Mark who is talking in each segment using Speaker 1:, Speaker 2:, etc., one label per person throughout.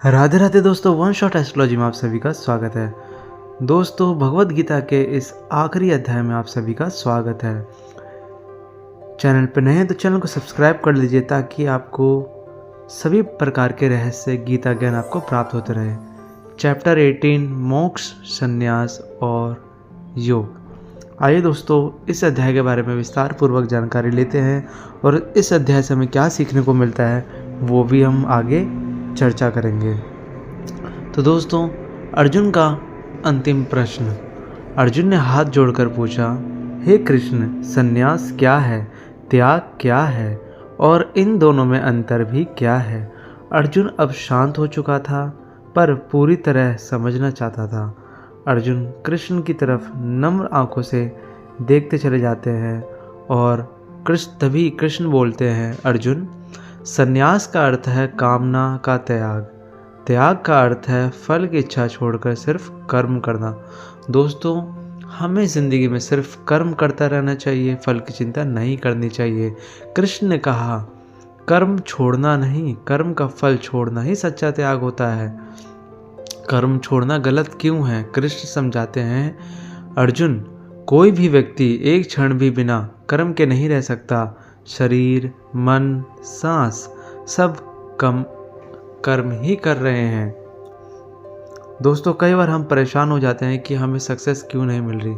Speaker 1: राधे राधे दोस्तों, one shot astrology में आप सभी का स्वागत है। दोस्तों, भगवत गीता के इस आखिरी अध्याय में आप सभी का स्वागत है। चैनल पर नए हैं तो चैनल को सब्सक्राइब कर लीजिए ताकि आपको सभी प्रकार के रहस्य गीता ज्ञान आपको प्राप्त होते रहे। चैप्टर 18 मोक्ष, संन्यास और योग। आइए दोस्तों, इस अध्याय के बारे में विस्तार पूर्वक जानकारी लेते हैं और इस अध्याय से हमें क्या सीखने को मिलता है वो भी हम आगे चर्चा करेंगे। तो दोस्तों, अर्जुन का अंतिम प्रश्न। अर्जुन ने हाथ जोड़कर पूछा, हे कृष्ण, संन्यास क्या है, त्याग क्या है और इन दोनों में अंतर भी क्या है। अर्जुन अब शांत हो चुका था पर पूरी तरह समझना चाहता था। अर्जुन कृष्ण की तरफ नम्र आंखों से देखते चले जाते हैं और तभी कृष्ण बोलते हैं, अर्जुन, संन्यास का अर्थ है कामना का त्याग। त्याग का अर्थ है फल की इच्छा छोड़कर सिर्फ कर्म करना। दोस्तों, हमें ज़िंदगी में सिर्फ कर्म करता रहना चाहिए, फल की चिंता नहीं करनी चाहिए। कृष्ण ने कहा, कर्म छोड़ना नहीं, कर्म का फल छोड़ना ही सच्चा त्याग होता है। कर्म छोड़ना गलत क्यों है? कृष्ण समझाते हैं, अर्जुन, कोई भी व्यक्ति एक क्षण भी बिना कर्म के नहीं रह सकता। शरीर, मन, सांस सब कर्म ही कर रहे हैं। दोस्तों, कई बार हम परेशान हो जाते हैं कि हमें सक्सेस क्यों नहीं मिल रही,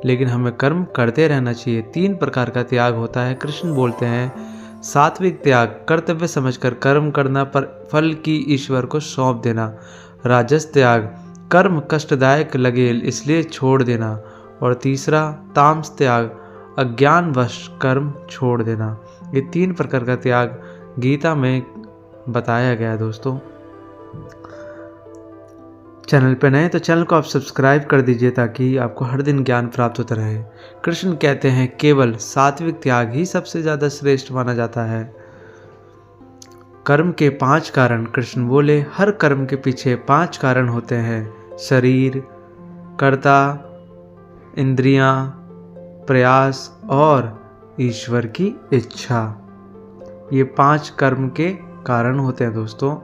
Speaker 1: लेकिन हमें कर्म करते रहना चाहिए। 3 प्रकार का त्याग होता है। कृष्ण बोलते हैं, सात्विक त्याग, कर्तव्य समझकर कर्म करना पर फल की ईश्वर को सौंप देना। राजस त्याग, कर्म कष्टदायक लगे इसलिए छोड़ देना। और तीसरा तामस त्याग, अज्ञानवश कर्म छोड़ देना। ये 3 प्रकार का त्याग गीता में बताया गया है। दोस्तों, चैनल पे नए तो चैनल को आप सब्सक्राइब कर दीजिए ताकि आपको हर दिन ज्ञान प्राप्त होता रहे। कृष्ण कहते हैं, केवल सात्विक त्याग ही सबसे ज़्यादा श्रेष्ठ माना जाता है। कर्म के 5 कारण। कृष्ण बोले, हर कर्म के पीछे 5 कारण होते हैं। शरीर, कर्ता, इंद्रियां, प्रयास और ईश्वर की इच्छा। ये 5 कर्म के कारण होते हैं। दोस्तों,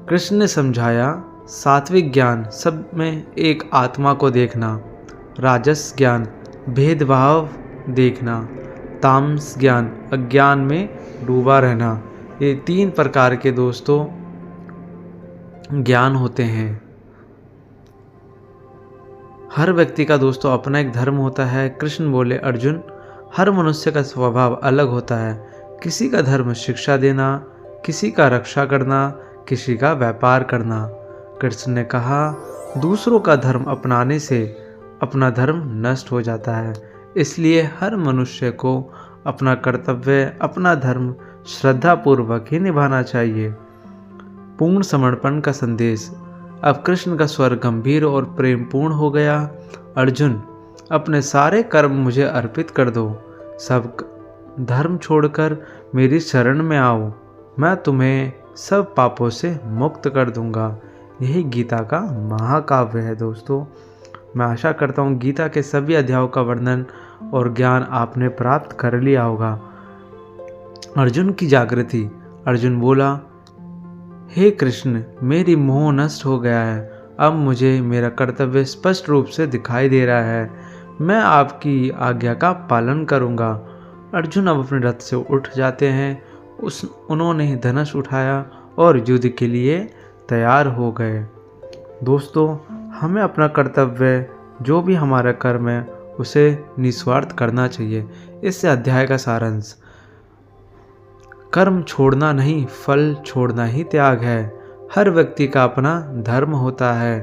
Speaker 1: कृष्ण ने समझाया, सात्विक ज्ञान सब में एक आत्मा को देखना। राजस ज्ञान भेदभाव देखना। तामस ज्ञान अज्ञान में डूबा रहना। ये 3 प्रकार के दोस्तों ज्ञान होते हैं। हर व्यक्ति का दोस्तों अपना एक धर्म होता है। कृष्ण बोले, अर्जुन, हर मनुष्य का स्वभाव अलग होता है। किसी का धर्म शिक्षा देना, किसी का रक्षा करना, किसी का व्यापार करना। कृष्ण ने कहा, दूसरों का धर्म अपनाने से अपना धर्म नष्ट हो जाता है। इसलिए हर मनुष्य को अपना कर्तव्य, अपना धर्म श्रद्धापूर्वक ही निभाना चाहिए। पूर्ण समर्पण का संदेश। अब कृष्ण का स्वर गंभीर और प्रेमपूर्ण हो गया। अर्जुन, अपने सारे कर्म मुझे अर्पित कर दो। सब धर्म छोड़कर मेरी शरण में आओ। मैं तुम्हें सब पापों से मुक्त कर दूंगा। यही गीता का महाकाव्य है। दोस्तों, मैं आशा करता हूँ गीता के सभी अध्यायों का वर्णन और ज्ञान आपने प्राप्त कर लिया होगा। अर्जुन की जागृति। अर्जुन बोला, हे कृष्ण, मेरी मोह नष्ट हो गया है। अब मुझे मेरा कर्तव्य स्पष्ट रूप से दिखाई दे रहा है। मैं आपकी आज्ञा का पालन करूंगा। अर्जुन अब अपने रथ से उठ जाते हैं। उन्होंने धनुष उठाया और युद्ध के लिए तैयार हो गए। दोस्तों, हमें अपना कर्तव्य, जो भी हमारा कर्म है, उसे निस्वार्थ करना चाहिए। इस अध्याय का सारांश, कर्म छोड़ना नहीं, फल छोड़ना ही त्याग है। हर व्यक्ति का अपना धर्म होता है।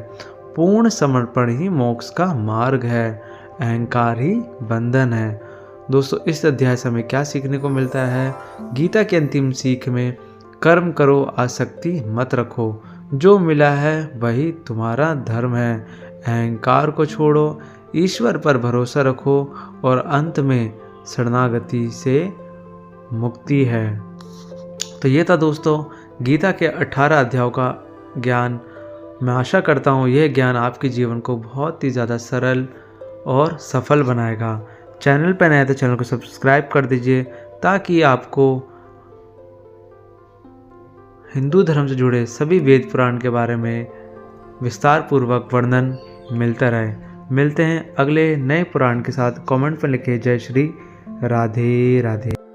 Speaker 1: पूर्ण समर्पण ही मोक्ष का मार्ग है। अहंकार ही बंधन है। दोस्तों, इस अध्याय से हमें क्या सीखने को मिलता है? गीता की अंतिम सीख में, कर्म करो, आसक्ति मत रखो। जो मिला है वही तुम्हारा धर्म है। अहंकार को छोड़ो, ईश्वर पर भरोसा रखो और अंत में शरणागति से मुक्ति है। तो ये था दोस्तों गीता के 18 अध्यायों का ज्ञान। मैं आशा करता हूँ यह ज्ञान आपके जीवन को बहुत ही ज़्यादा सरल और सफल बनाएगा। चैनल पर नए तो चैनल को सब्सक्राइब कर दीजिए ताकि आपको हिंदू धर्म से जुड़े सभी वेद पुराण के बारे में विस्तार पूर्वक वर्णन मिलता रहे। मिलते हैं अगले नए पुराण के साथ। कमेंट पर लिखे जय श्री राधे राधे।